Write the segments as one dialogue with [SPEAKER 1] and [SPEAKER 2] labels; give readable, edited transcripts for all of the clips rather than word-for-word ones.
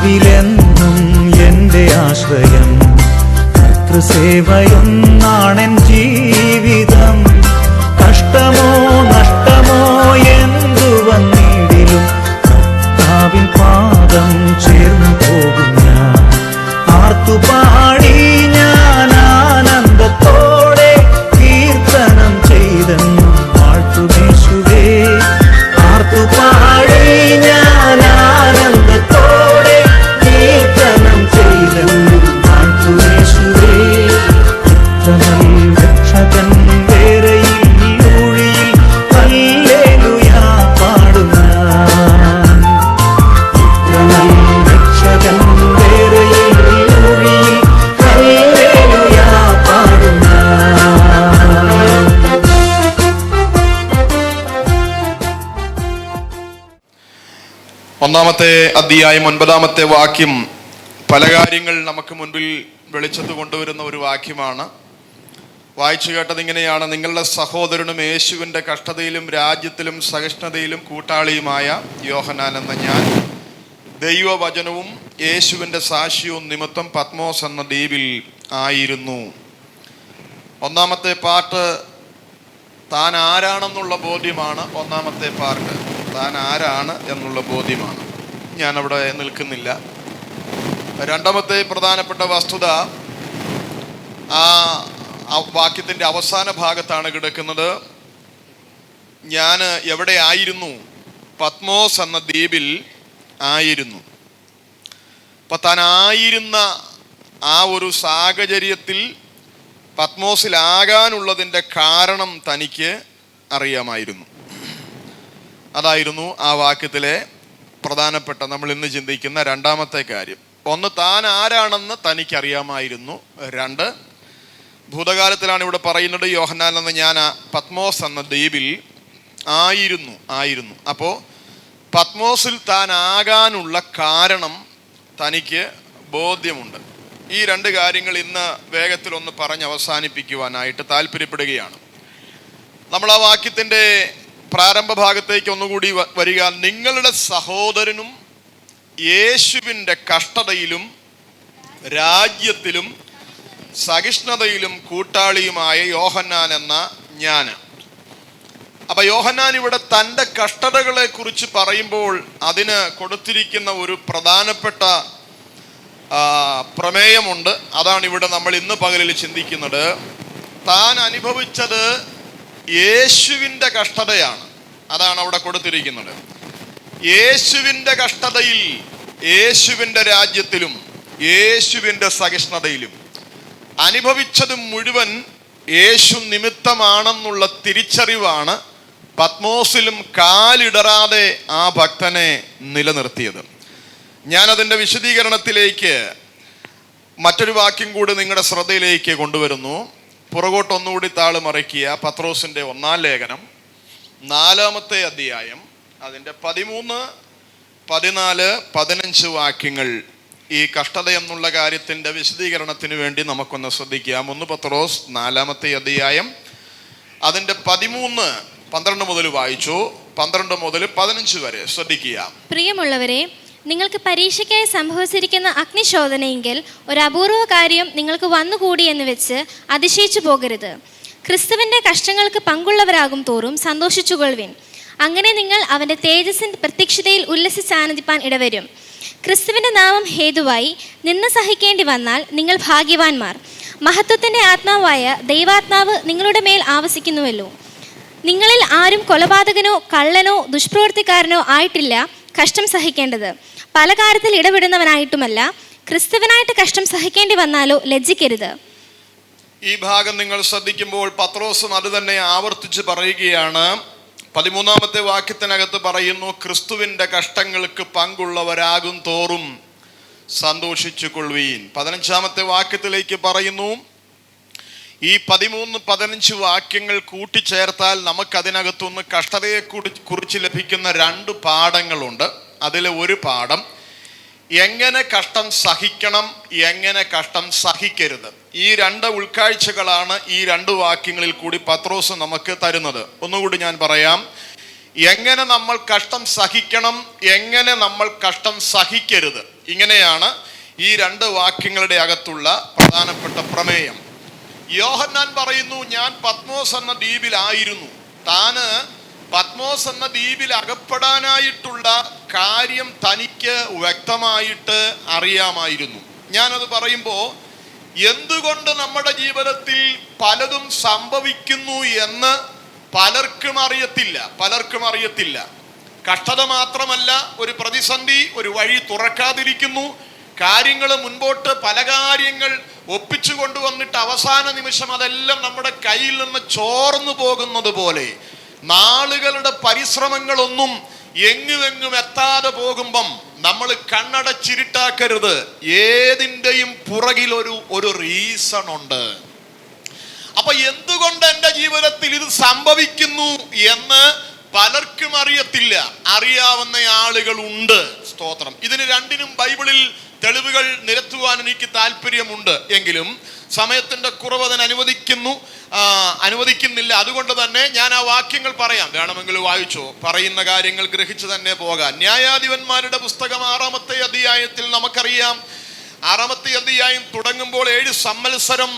[SPEAKER 1] കർത്താവിലെന്നും എൻ്റെ ആശ്രയം, കർത്തൃസേവയൊന്നാണെൻ ജീവിതം. കഷ്ടമോ നഷ്ടമോ എന്തു വന്നിടിലും കർത്താവിൻ പാദം ചേർന്നു പോകും ഞാൻ. ആർത്തുപാടി ഞാൻ ആനന്ദത്തോടെ കീർത്തനം ചെയ്തെന്നും വാഴ്ത്തുമേശുവേ. ആർത്തുപാടി ഞാൻ ആനന്ദത്തോടെ കീർത്തനം ചെയ്തെന്നും വാഴ്ത്തുമേശുവേ. രക്ഷകൻ വേറെയിൽ ഊഴിയിൽ ഹല്ലേലൂയാ പാടും ഞാൻ. രക്ഷകൻ വേറെയിൽ ഊഴിയിൽ ഹല്ലേലൂയാ പാടും ഞാൻ.
[SPEAKER 2] ഒന്നാമത്തെ അധ്യായം 9-ാമത്തെ വാക്യം പല കാര്യങ്ങൾ നമുക്ക് മുൻപിൽ വെളിച്ചത്ത് കൊണ്ടുവരുന്ന ഒരു വാക്യമാണ്. വായിച്ചു കേട്ടത് ഇങ്ങനെയാണ്: നിങ്ങളുടെ സഹോദരനും യേശുവിൻ്റെ കഷ്ടതയിലും രാജ്യത്തിലും സഹിഷ്ണുതയിലും കൂട്ടാളിയുമായ യോഹന്നാൻ എന്ന ഞാൻ ദൈവവചനവും യേശുവിൻ്റെ സാക്ഷ്യവും നിമിത്തം പത്മോസ് എന്ന ദ്വീപിൽ ആയിരുന്നു. ഒന്നാമത്തെ പാർട്ട് താൻ ആരാണെന്നുള്ള ബോധ്യമാണ്. ഒന്നാമത്തെ പാർട്ട് താൻ ആരാണ് എന്നുള്ള ബോധ്യമാണ്. ഞാനവിടെ നിൽക്കുന്നില്ല. രണ്ടാമത്തെ പ്രധാനപ്പെട്ട വസ്തുത ആ വാക്യത്തിൻ്റെ അവസാന ഭാഗത്താണ് കിടക്കുന്നത്. ഞാൻ എവിടെ ആയിരുന്നു? പത്മോസ് എന്ന ദ്വീപിൽ ആയിരുന്നു. അപ്പം താൻ ആയിരുന്ന ആ ഒരു സാഹചര്യത്തിൽ പത്മോസിലാകാനുള്ളതിൻ്റെ കാരണം തനിക്ക് അറിയാമായിരുന്നു. അതായിരുന്നു ആ വാക്യത്തിലെ പ്രധാനപ്പെട്ട നമ്മൾ ഇന്ന് ചിന്തിക്കുന്ന രണ്ടാമത്തെ കാര്യം. ഒന്ന്, താൻ ആരാണെന്ന് തനിക്കറിയാമായിരുന്നു. രണ്ട്, ഭൂതകാലത്തിലാണ് ഇവിടെ പറയുന്നത് യോഹന്നാൻ എന്ന ഞാൻ പത്മോസ് എന്ന ദ്വീപിൽ ആയിരുന്നു. അപ്പോൾ പത്മോസിൽ താൻ ആകാനുള്ള കാരണം തനിക്ക് ബോധ്യമുണ്ട്. ഈ രണ്ട് കാര്യങ്ങൾ ഇന്ന് വേഗത്തിലൊന്ന് പറഞ്ഞ് അവസാനിപ്പിക്കുവാനായിട്ട് താല്പര്യപ്പെടുകയാണ്. നമ്മൾ ആ വാക്യത്തിൻ്റെ പ്രാരംഭ ഭാഗത്തേക്ക് ഒന്നുകൂടി വരിക. നിങ്ങളുടെ സഹോദരനും യേശുവിൻ്റെ കഷ്ടതയിലും രാജ്യത്തിലും സഹിഷ്ണുതയിലും കൂട്ടാളിയുമായ യോഹന്നാൻ എന്ന ഞാൻ. അപ്പൊ യോഹന്നാൻ ഇവിടെ തൻ്റെ കഷ്ടതകളെ കുറിച്ച് പറയുമ്പോൾ അതിന് കൊടുത്തിരിക്കുന്ന ഒരു പ്രധാനപ്പെട്ട പ്രമേയമുണ്ട്. അതാണ് ഇവിടെ നമ്മൾ ഇന്ന് പകലിൽ ചിന്തിക്കുന്നത്. താൻ അനുഭവിച്ചത് യേശുവിൻ്റെ കഷ്ടതയാണ്. അതാണ് അവിടെ കൊടുത്തിരിക്കുന്നത്. യേശുവിൻ്റെ കഷ്ടതയിൽ, യേശുവിൻ്റെ രാജ്യത്തിലും യേശുവിൻ്റെ സഹിഷ്ണുതയിലും അനുഭവിച്ചത് മുഴുവൻ യേശു നിമിത്തമാണെന്നുള്ള തിരിച്ചറിവാണ് പത്മോസിലും കാലിടറാതെ ആ ഭക്തനെ നിലനിർത്തിയത്. ഞാനതിൻ്റെ വിശദീകരണത്തിലേക്ക് മറ്റൊരു വാക്യം കൂടി നിങ്ങളുടെ ശ്രദ്ധയിലേക്ക് കൊണ്ടുവരുന്നു. പുറകോട്ടൊന്നുകൂടി താള് മറിക്കുക. പത്രോസിൻ്റെ 1-ാം ലേഖനം 4-ാമത്തെ അധ്യായം അതിൻ്റെ 13, 14, 15 വാക്യങ്ങൾ ഈ കഷ്ടത എന്നുള്ള കാര്യത്തിൻ്റെ വിശദീകരണത്തിന് വേണ്ടി നമുക്കൊന്ന് ശ്രദ്ധിക്കാം. 1 പത്രോസ് 4-ാമത്തെ അധ്യായം അതിൻ്റെ 13, 12 മുതൽ വായിച്ചു. 12 മുതൽ 15 വരെ ശ്രദ്ധിക്കുക.
[SPEAKER 3] പ്രിയമുള്ളവരെ, നിങ്ങൾക്ക് പരീക്ഷയ്ക്കായി സംഭവിച്ചിരിക്കുന്ന അഗ്നിശോധനയെങ്കിൽ ഒരു അപൂർവ കാര്യം നിങ്ങൾക്ക് വന്നുകൂടി എന്ന് വെച്ച് അതിശയിച്ചു പോകരുത്. ക്രിസ്തുവിൻ്റെ കഷ്ടങ്ങൾക്ക് പങ്കുള്ളവരാകും തോറും സന്തോഷിച്ചുകൊള്ളുവിൻ. അങ്ങനെ നിങ്ങൾ അവൻ്റെ തേജസ്സിൻ്റെ പ്രത്യക്ഷതയിൽ ഉല്ലസിച്ചാനന്ദിപ്പാൻ ഇടവരും. ക്രിസ്തുവിൻ്റെ നാമം ഹേതുവായി നിന്ന സഹിക്കേണ്ടി വന്നാൽ നിങ്ങൾ ഭാഗ്യവാന്മാർ. മഹത്വത്തിൻ്റെ ആത്മാവായ ദൈവാത്മാവ് നിങ്ങളുടെ മേൽ ആവസിക്കുന്നുവല്ലോ. നിങ്ങളിൽ ആരും കൊലപാതകനോ കള്ളനോ ദുഷ്പ്രവൃത്തിക്കാരനോ ആയിട്ടില്ല കഷ്ടം സഹിക്കേണ്ടത്. പല കാര്യത്തിൽ ഇടപെടുന്നവനായിട്ടുമല്ല, ക്രിസ്തുവിനായിട്ട് കഷ്ടം സഹിക്കേണ്ടി വന്നാലോ ലജ്ജിക്കരുത്.
[SPEAKER 2] ഈ ഭാഗം നിങ്ങൾ ശ്രദ്ധിക്കുമ്പോൾ പത്രോസും അത് തന്നെ ആവർത്തിച്ച് പറയുകയാണ്. 13-ാമത്തെ വാക്യത്തിനകത്ത് പറയുന്നു, ക്രിസ്തുവിൻ്റെ കഷ്ടങ്ങൾക്ക് പങ്കുള്ളവരാകും തോറും സന്തോഷിച്ചു കൊള്ളുവീൻ. 15-ാമത്തെ വാക്യത്തിലേക്ക് പറയുന്നു. ഈ 13, 15 വാക്യങ്ങൾ കൂട്ടിച്ചേർത്താൽ നമുക്കതിനകത്തുനിന്ന് കഷ്ടതയെ കുറിച്ച് ലഭിക്കുന്ന 2 പാഠങ്ങളുണ്ട്. അതിലെ ഒരു പാഠം എങ്ങനെ കഷ്ടം സഹിക്കണം, എങ്ങനെ കഷ്ടം സഹിക്കരുത്. ഈ 2 ഉൾക്കാഴ്ചകളാണ് ഈ 2 വാക്യങ്ങളിൽ കൂടി പത്രോസ് നമുക്ക് തരുന്നത്. ഒന്നുകൂടി ഞാൻ പറയാം. എങ്ങനെ നമ്മൾ കഷ്ടം സഹിക്കണം, എങ്ങനെ നമ്മൾ കഷ്ടം സഹിക്കരുത്. ഇങ്ങനെയാണ് ഈ രണ്ട് വാക്യങ്ങളുടെ അകത്തുള്ള പ്രധാനപ്പെട്ട പ്രമേയം. യോഹന്നാൻ പറയുന്നു, ഞാൻ പത്മോസ് എന്ന ദ്വീപിലായിരുന്നു. താന് പത്മോസ് എന്ന ദ്വീപിൽ അകപ്പെടാനായിട്ടുള്ള കാര്യം തനിക്ക് വ്യക്തമായിട്ട് അറിയാമായിരുന്നു. ഞാനത് പറയുമ്പോൾ എന്തുകൊണ്ട് നമ്മുടെ ജീവിതത്തിൽ പലതും സംഭവിക്കുന്നു എന്ന് പലർക്കും അറിയത്തില്ല. കഷ്ടത മാത്രമല്ല, ഒരു പ്രതിസന്ധി, ഒരു വഴി തുറക്കാതിരിക്കുന്നു, കാര്യങ്ങൾ മുൻപോട്ട് പല കാര്യങ്ങൾ ഒപ്പിച്ചു കൊണ്ടുവന്നിട്ട് അവസാന നിമിഷം അതെല്ലാം നമ്മുടെ കയ്യിൽ നിന്ന് ചോർന്നു പോകുന്നത് പോലെ നാളുകളുടെ പരിശ്രമങ്ങളൊന്നും എങ്ങും എത്താതെ പോകുമ്പം നമ്മൾ കണ്ണടച്ചിരുട്ടാക്കരുത്. ഏതിൻ്റെയും പുറകിൽ ഒരു റീസൺ ഉണ്ട്. അപ്പൊ എന്തുകൊണ്ട് എൻ്റെ ജീവിതത്തിൽ ഇത് സംഭവിക്കുന്നു എന്ന് പലർക്കും അറിയത്തില്ല. അറിയാവുന്ന ആളുകൾ ഉണ്ട്. സ്തോത്രം. ഇതിന് രണ്ടിനും ബൈബിളിൽ തെളിവുകൾ നിരത്തുവാൻ എനിക്ക് താല്പര്യമുണ്ട്. എങ്കിലും സമയത്തിന്റെ കുറവ് അതിന് അനുവദിക്കുന്നില്ല. അതുകൊണ്ട് തന്നെ ഞാൻ ആ വാക്യങ്ങൾ പറയാം. വേണമെങ്കിൽ വായിച്ചോ, പറയുന്ന കാര്യങ്ങൾ ഗ്രഹിച്ചു തന്നെ പോകാം. ന്യായാധിപന്മാരുടെ പുസ്തകം 6-ാമത്തെ അധ്യായത്തിൽ നമുക്കറിയാം. 6-ാമത്തെ അധ്യായം തുടങ്ങുമ്പോൾ 7 സംവത്സരം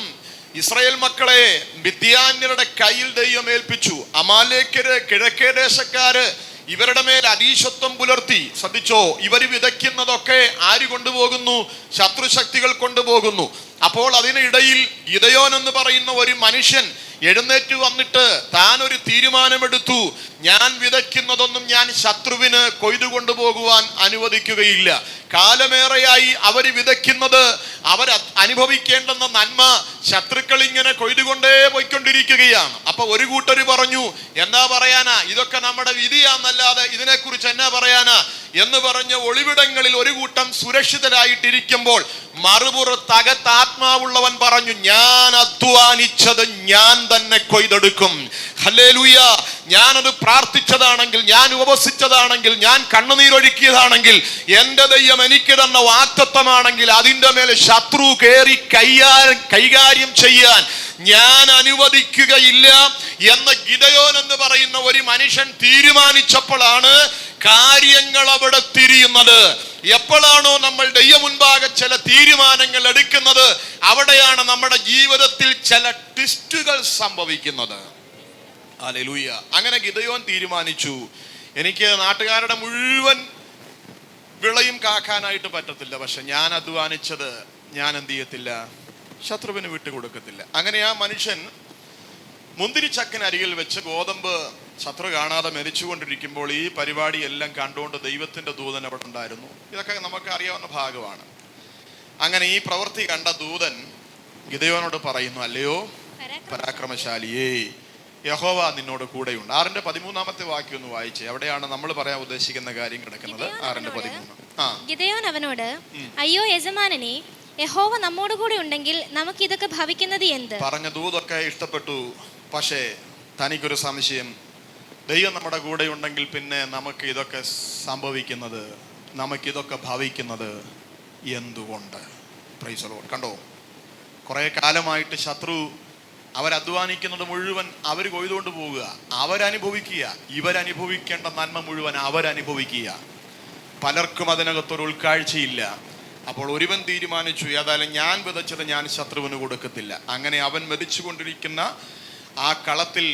[SPEAKER 2] ഇസ്രായേൽ മക്കളെ മിദ്യാന്യരുടെ കയ്യിൽ ദൈവം ഏൽപ്പിച്ചു. അമാലേക്കര്, കിഴക്കേ ദേശക്കാര് ഇവരുടെ മേൽ അധീശത്വം പുലർത്തി. ശ്രദ്ധിച്ചോ, ഇവര് വിതയ്ക്കുന്നതൊക്കെ ആര് കൊണ്ടുപോകുന്നു? ശത്രുശക്തികൾ കൊണ്ടുപോകുന്നു. അപ്പോൾ അതിനിടയിൽ ഗിദെയോൻ എന്ന് പറയുന്ന ഒരു മനുഷ്യൻ എഴുന്നേറ്റ് വന്നിട്ട് താൻ ഒരു തീരുമാനമെടുത്തു. ഞാൻ വിതയ്ക്കുന്നതൊന്നും ഞാൻ ശത്രുവിന് കൊയ്തു കൊണ്ടുപോകുവാൻ അനുവദിക്കുകയില്ല. കാലമേറെയായി അവർ വിതയ്ക്കുന്നത്, അവർ അനുഭവിക്കേണ്ടെന്ന നന്മ ശത്രുക്കൾ ഇങ്ങനെ കൊയ്തുകൊണ്ടേ പോയിക്കൊണ്ടിരിക്കുകയാണ്. അപ്പൊ ഒരു കൂട്ടര് പറഞ്ഞു, എന്നാ പറയാനാ, ഇതൊക്കെ നമ്മുടെ വിധിയാന്നല്ലാതെ ഇതിനെക്കുറിച്ച് എന്നാ പറയാനാ എന്ന് പറഞ്ഞ് ഒളിവിടങ്ങളിൽ ഒരു കൂട്ടം സുരക്ഷിതരായിട്ടിരിക്കുമ്പോൾ മറുപുറത്ത് അകത്താത്മാവുള്ളവൻ പറഞ്ഞു, ഞാൻ അധ്വാനിച്ചത് ഞാൻ തന്നെ കൊയ്തെടുക്കും. ഹല്ലേലൂയ. ഞാനത് പ്രാർത്ഥിച്ചതാണെങ്കിൽ, ഞാൻ ഉപവസിച്ചതാണെങ്കിൽ, ഞാൻ കണ്ണുനീരൊഴുക്കിയതാണെങ്കിൽ, എൻ്റെ ദൈവം എനിക്ക് തന്ന വാഗ്ദത്തമാണെങ്കിൽ അതിൻ്റെ മേലെ ശത്രു കയറി കൈകാര്യം ചെയ്യാൻ ഞാൻ അനുവദിക്കുകയില്ല എന്ന് ഗിദെയോൻ എന്ന് പറയുന്ന ഒരു മനുഷ്യൻ തീരുമാനിച്ചപ്പോഴാണ് കാര്യങ്ങൾ അവിടെ തിരിയുന്നത്. എപ്പോഴാണോ നമ്മൾ ദൈവം മുൻപാകെ ചില തീരുമാനങ്ങൾ എടുക്കുന്നത്, അവിടെയാണ് നമ്മുടെ ജീവിതത്തിൽ ചില ട്വിസ്റ്റുകൾ സംഭവിക്കുന്നത്. ഹല്ലേലൂയ. അങ്ങനെ ഗിദെയോൻ തീരുമാനിച്ചു, എനിക്ക് നാട്ടുകാരുടെ മുഴുവൻ വിളയും കാക്കാനായിട്ട് പറ്റത്തില്ല, പക്ഷെ ഞാൻ അധ്വാനിച്ചത് ഞാൻ എന്ത് ചെയ്യത്തില്ല, ശത്രുവിന് വിട്ടുകൊടുക്കത്തില്ല. അങ്ങനെ ആ മനുഷ്യൻ മുന്തിരിച്ചക്കിനരികിൽ വെച്ച് ഗോതമ്പ് ശത്രു കാണാതെ മെതിച്ചുകൊണ്ടിരിക്കുമ്പോൾ ഈ പരിപാടി എല്ലാം കണ്ടുകൊണ്ട് ദൈവത്തിന്റെ ദൂതൻ അവിടെ ഉണ്ടായിരുന്നു. ഇതൊക്കെ നമുക്ക് അറിയാവുന്ന ഭാഗമാണ്. അങ്ങനെ ഈ പ്രവൃത്തി കണ്ട ദൂതൻ ഗിദെയോനോട് പറയുന്നു, അല്ലയോ പരാക്രമശാലിയേ, യഹോവ നിന്നോട് കൂടെയുണ്ട്. 6-ാമത്തെ വാക്യം ഒന്ന് വായിച്ചേ. അവിടെയാണ് നമ്മൾ പറയാൻ ഉദ്ദേശിക്കുന്ന കാര്യം കിടക്കുന്നത്. 6:13.
[SPEAKER 3] ഗിദെയോൻ അവനോട്, അയ്യോ യജമാനനെ, യഹോവ നമ്മോട് കൂടെ ഉണ്ടെങ്കിൽ നമുക്ക് ഇതൊക്കെ ഭവിക്കുന്നത് എന്ത്? പറഞ്ഞ
[SPEAKER 2] ദൂതൊക്കെ ഇഷ്ടപ്പെട്ടു. പക്ഷേ തനിക്കൊരു സംശയം, ദൈവം നമ്മുടെ കൂടെ ഉണ്ടെങ്കിൽ പിന്നെ നമുക്ക് ഇതൊക്കെ സംഭവിക്കുന്നത്, നമുക്കിതൊക്കെ ഭവിക്കുന്നത് എന്തുകൊണ്ട്? Praise the Lord. കണ്ടോ, കുറെ കാലമായിട്ട് ശത്രു അവരധ്വാനിക്കുന്നത് മുഴുവൻ അവർ കൊയ്തുകൊണ്ട് പോവുക, അവരനുഭവിക്കുക, ഇവരനുഭവിക്കേണ്ട നന്മ മുഴുവൻ അവരനുഭവിക്കുക. പലർക്കും അതിനകത്തൊരു ഉൾക്കാഴ്ചയില്ല. അപ്പോൾ ഒരുവൻ തീരുമാനിച്ചു, ഏതായാലും ഞാൻ വിതച്ചത് ഞാൻ ശത്രുവിന് കൊടുക്കത്തില്ല. അങ്ങനെ അവൻ മെതിച്ചുകൊണ്ടിരിക്കുന്ന ആ കളത്തിൽ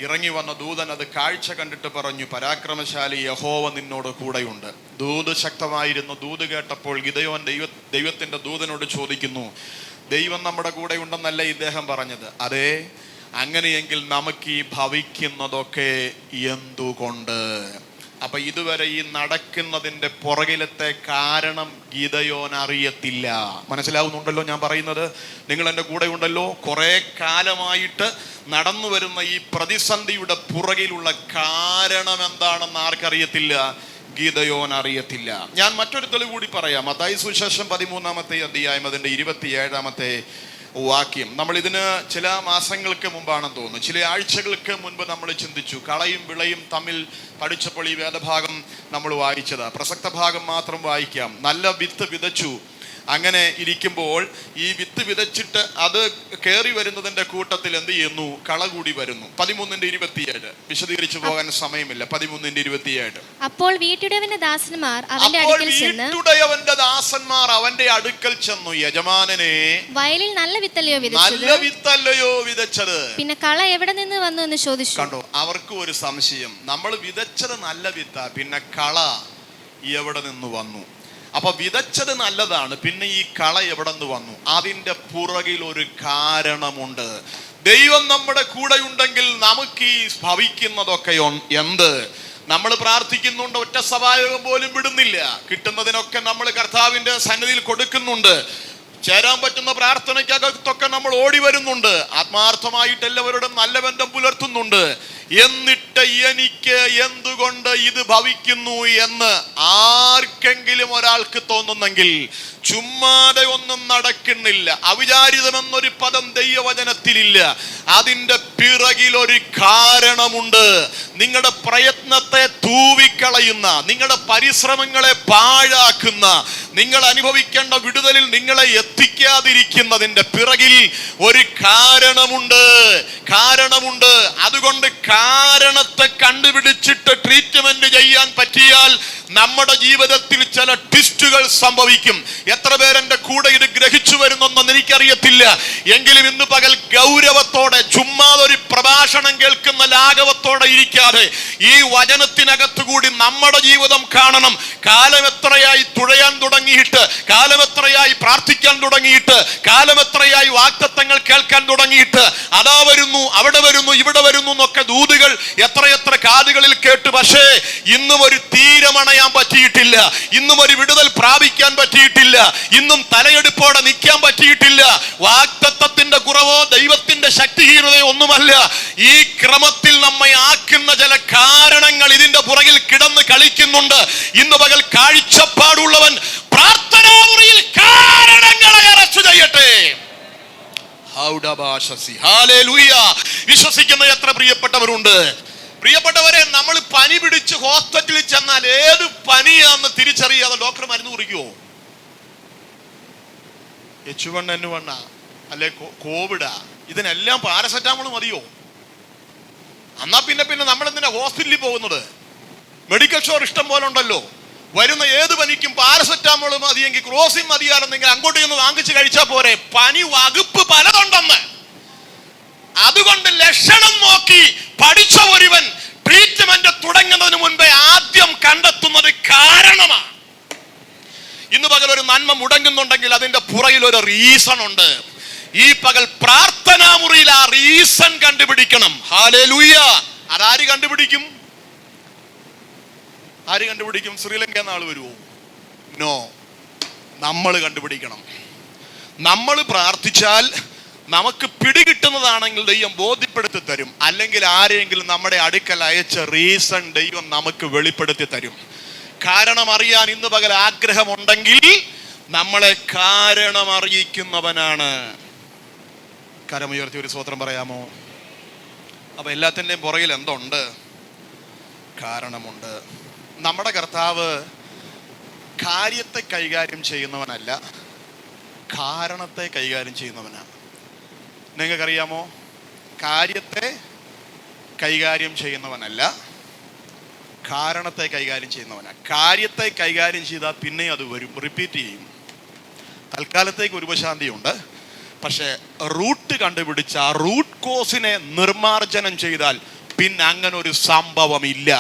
[SPEAKER 2] ഇറങ്ങി വന്ന ദൂതൻ അത് കാഴ്ച കണ്ടിട്ട് പറഞ്ഞു, പരാക്രമശാലി യഹോവ നിന്നോട് കൂടെയുണ്ട്. ദൂത് ശക്തമായിരുന്നു. ദൂത് കേട്ടപ്പോൾ ഗിദെയോൻ ദൈവത്തിന്റെ ദൂതനോട് ചോദിക്കുന്നു, ദൈവം നമ്മുടെ കൂടെ ഉണ്ടെന്നല്ല ഇദ്ദേഹം പറഞ്ഞത്? അതെ. അങ്ങനെയെങ്കിൽ നമുക്ക് ഈ ഭവിക്കുന്നതൊക്കെ എന്തുകൊണ്ട്? അപ്പൊ ഇതുവരെ ഈ നടക്കുന്നതിന്റെ പുറകിലത്തെ കാരണം ഗിദെയോൻ അറിയത്തില്ല. മനസ്സിലാവുന്നുണ്ടല്ലോ ഞാൻ പറയുന്നത്? നിങ്ങൾ എൻ്റെ കൂടെ ഉണ്ടല്ലോ. കുറെ കാലമായിട്ട് നടന്നു വരുന്ന ഈ പ്രതിസന്ധിയുടെ പുറകിലുള്ള കാരണം എന്താണെന്ന് ആർക്കറിയത്തില്ല? ഗിദെയോൻ അറിയത്തില്ല. ഞാൻ മറ്റൊരു തെളിവ് കൂടി പറയാം. മത്തായി സുവിശേഷം 13-ാമത്തെ അധ്യായം അതിൻ്റെ 27-ാമത്തെ വാക്യം. നമ്മൾ ഇതിന് ചില മാസങ്ങൾക്ക് മുമ്പാണെന്ന് തോന്നുന്നു, ചില ആഴ്ചകൾക്ക് മുൻപ് നമ്മൾ ചിന്തിച്ചു. കളയും വിളയും തമ്മിൽ പഠിച്ചപ്പോൾ ഈ വേദഭാഗം നമ്മൾ വായിച്ചത്. പ്രസക്ത ഭാഗം മാത്രം വായിക്കാം. നല്ല വിത്ത് വിതച്ചു, അങ്ങനെ ഇരിക്കുമ്പോൾ ഈ വിത്ത് വിതച്ചിട്ട് അത് കയറി വരുന്നതിന്റെ കൂട്ടത്തിൽ എന്ത് ചെയ്യുന്നു? കള കൂടി വരുന്നു. 13:27 വിശദീകരിച്ചു പോകാൻ സമയമില്ല. 13:27
[SPEAKER 3] അപ്പോൾ വീട്ടുടയവന്റെ ദാസന്മാർ അവന്റെ
[SPEAKER 2] അടുക്കൽ ചെന്നു, യജമാനനെ,
[SPEAKER 3] വയലിൽ നല്ല വിത്തല്ലയോ
[SPEAKER 2] വിതച്ചത്,
[SPEAKER 3] പിന്നെ കള എവിടെ നിന്ന് വന്നു എന്ന് ചോദിച്ചു.
[SPEAKER 2] കണ്ടോ, അവർക്ക് ഒരു സംശയം. നമ്മൾ വിതച്ചത് നല്ല വിത്ത, പിന്നെ കള എവിടെ നിന്ന് വന്നു? അപ്പൊ വിതച്ചത് നല്ലതാണ്, പിന്നെ ഈ കള എവിടെ നിന്ന് വന്നു? അതിന്റെ പുറകിൽ ഒരു കാരണമുണ്ട്. ദൈവം നമ്മുടെ കൂടെ ഉണ്ടെങ്കിൽ നമുക്ക് ഈ ഭവിക്കുന്നതൊക്കെ എന്ത്? നമ്മൾ പ്രാർത്ഥിക്കുന്നുണ്ട്, ഒറ്റ സഭായോഗം പോലും വിടുന്നില്ല. കിട്ടുന്നതിനൊക്കെ നമ്മൾ കർത്താവിന്റെ സന്നിധിയിൽ കൊടുക്കുന്നുണ്ട്. ചേരാൻ പറ്റുന്ന പ്രാർത്ഥനയ്ക്കകത്തൊക്കെ നമ്മൾ ഓടി വരുന്നുണ്ട്. ആത്മാർത്ഥമായിട്ട് എല്ലാവരോടും നല്ല ബന്ധം പുലർത്തുന്നുണ്ട്. എന്നിട്ട് എനിക്ക് എന്തുകൊണ്ട് ഇത് ഭവിക്കുന്നു എന്ന് ആർക്കെങ്കിലും ഒരാൾക്ക് തോന്നുന്നെങ്കിൽ ചുമ്മാതെ ഒന്നും നടക്കുന്നില്ല. അവിചാരിതമെന്നൊരു പദം ദൈവവചനത്തിലില്ല. അതിൻ്റെ പിറകിൽ ഒരു കാരണമുണ്ട്. നിങ്ങളുടെ പ്രയത്നത്തെ തൂവിക്കളയുന്ന, നിങ്ങളുടെ പരിശ്രമങ്ങളെ പാഴാക്കുന്ന, നിങ്ങൾ അനുഭവിക്കേണ്ട വിടുതലിൽ നിങ്ങളെ എത്തിക്കാതിരിക്കുന്നതിൻ്റെ പിറകിൽ ഒരു കാരണമുണ്ട്. അതുകൊണ്ട് കാരണത്തെ കണ്ടുപിടിച്ചിട്ട് ട്രീറ്റ്മെന്റ് ചെയ്യാൻ പറ്റിയാൽ നമ്മുടെ ജീവിതത്തിൽ ചില ട്വിസ്റ്റുകൾ സംഭവിക്കും. എത്ര പേരെന്റെ കൂടെ ഇത് ഗ്രഹിച്ചു വരുന്നെന്ന് എനിക്കറിയത്തില്ല. എങ്കിലും ഇന്ന് പകൽ ഗൗരവത്തോടെ, ചുമ്മാതെ ഒരു പ്രഭാഷണം കേൾക്കുന്ന ലാഘവത്തോടെ ഇരിക്കാതെ ഈ വചനത്തിനകത്തു കൂടി നമ്മുടെ ജീവിതം കാണണം. കാലം എത്രയായി തുഴയാൻ തുടങ്ങിയിട്ട്, കാലം എത്രയായി പ്രാർത്ഥിക്കാൻ തുടങ്ങിയിട്ട്, കാലം എത്രയായി വാഗ്ദത്തങ്ങൾ കേൾക്കാൻ തുടങ്ങിയിട്ട്, അതാ വരുന്നു, അവിടെ വരുന്നു, ഇവിടെ വരുന്നു എന്നൊക്കെ ദൂതുകൾ എത്രയെത്ര കാതുകളിൽ കേട്ടു. പക്ഷേ ഇന്നും ഒരു തീരമണയാൻ പറ്റിയിട്ടില്ല. ഇന്നും ഒരു വിടുതൽ പ്രാപിക്കാൻ പറ്റിയിട്ടില്ല. ഇന്നും തലയെടുപ്പോടെ നിൽക്കാൻ പറ്റിയിട്ടില്ല. വാഗ്ദത്തത്തിന്റെ കുറവോ ദൈവത്തിന്റെ ശക്തിഹീനതയോ ഒന്നുമല്ല. ഈ ക്രമത്തിൽ നമ്മെ ആക്കുന്ന ചില കാരണങ്ങൾ ഇതിന്റെ പുറകിൽ കിടന്ന് കളിക്കുന്നുണ്ട്. ഇന്ന് പകൽ കാഴ്ചപ്പാടുള്ളവൻ പ്രാർത്ഥനാ മുറിയിൽ കാരണങ്ങളെ അറസ്റ്റ് ചെയ്യട്ടെ. വിശ്വസിക്കുന്ന എത്ര പ്രിയപ്പെട്ടവരുണ്ട്? പ്രിയപ്പെട്ടവരെ, നമ്മൾ പനി പിടിച്ച് ഹോസ്പിറ്റലിൽ ചെന്നാൽ ഏത് പനിയാന്ന് തിരിച്ചറിയാതെ ഡോക്ടർ മരുന്ന് കുറിക്കുമോ? H1N1 അല്ലെ കോവിഡാ, ഇതിനെല്ലാം പാരസെറ്റാമോൾ മതിയോ? എന്നാ പിന്നെ നമ്മൾ എന്തിനാ ഹോസ്പിറ്റലിൽ പോകുന്നത്? മെഡിക്കൽ സ്റ്റോർ ഇഷ്ടം പോലെ ഉണ്ടല്ലോ. വരുന്ന ഏത് പനിക്കും പാരസെറ്റാമോൾ മതിയെങ്കിൽ, ക്രോസിൻ മതിയാലെന്നെങ്കിൽ അങ്ങോട്ട് ചെന്ന് വാങ്ങിച്ച് കഴിച്ചാൽ പോരെ? പനി വകുപ്പ് പലതുണ്ടെന്ന്. അതുകൊണ്ട് ലക്ഷണം നോക്കി പഠിച്ച ഒരുവൻ ട്രീറ്റ്മെന്റ് തുടങ്ങുന്നതിന് മുൻപേ ആദ്യം കണ്ടെത്തുന്നത് കാരണമാണ്. ഇന്ന് പകൽ ഒരു നന്മ മുടങ്ങുന്നുണ്ടെങ്കിൽ അതിന്റെ പുറകിൽ ഒരു റീസൺ ഉണ്ട്. ഈ പകൽ പ്രാർത്ഥനാ മുറിയിൽ ആ റീസൺ കണ്ടുപിടിക്കണം. ഹല്ലേലൂയ. അതാര് കണ്ടുപിടിക്കും? ആര് കണ്ടുപിടിക്കും? ശ്രീലങ്ക നാൾ വരുമോ? നോ, നമ്മൾ കണ്ടുപിടിക്കണം. നമ്മൾ പ്രാർത്ഥിച്ചാൽ നമുക്ക് പിടികിട്ടുന്നതാണെങ്കിൽ ദൈവം ബോധ്യപ്പെടുത്തി തരും. അല്ലെങ്കിൽ ആരെങ്കിലും നമ്മുടെ അടുക്കൽ അയച്ച റീസൺ ദൈവം നമുക്ക് വെളിപ്പെടുത്തി തരും. കാരണം അറിയാൻ ഇന്ന് പകൽ ആഗ്രഹമുണ്ടെങ്കിൽ നമ്മളെ കാരണം അറിയിക്കുന്നവനാണ്. കരമുയർത്തി ഒരു സ്തോത്രം പറയാമോ? അപ്പൊ എല്ലാത്തിൻ്റെയും പുറകിൽ എന്തുണ്ട്? കാരണമുണ്ട്. നമ്മുടെ കർത്താവ് കാര്യത്തെ കൈകാര്യം ചെയ്യുന്നവനല്ല, കാരണത്തെ കൈകാര്യം ചെയ്യുന്നവനാണ്. നിങ്ങൾക്കറിയാമോ? കാര്യത്തെ കൈകാര്യം ചെയ്യുന്നവനല്ല, കാരണത്തെ കൈകാര്യം ചെയ്യുന്നവനാണ്. കാര്യത്തെ കൈകാര്യം ചെയ്താൽ പിന്നെ അത് വരും, റിപ്പീറ്റ് ചെയ്യും. തൽക്കാലത്തേക്ക് ഒരു ഉപശാന്തിയുണ്ട്. പക്ഷെ റൂട്ട് കണ്ടുപിടിച്ച ആ റൂട്ട് കോസിനെ നിർമാർജനം ചെയ്താൽ പിന്നെ അങ്ങനെ ഒരു സംഭവം ഇല്ല.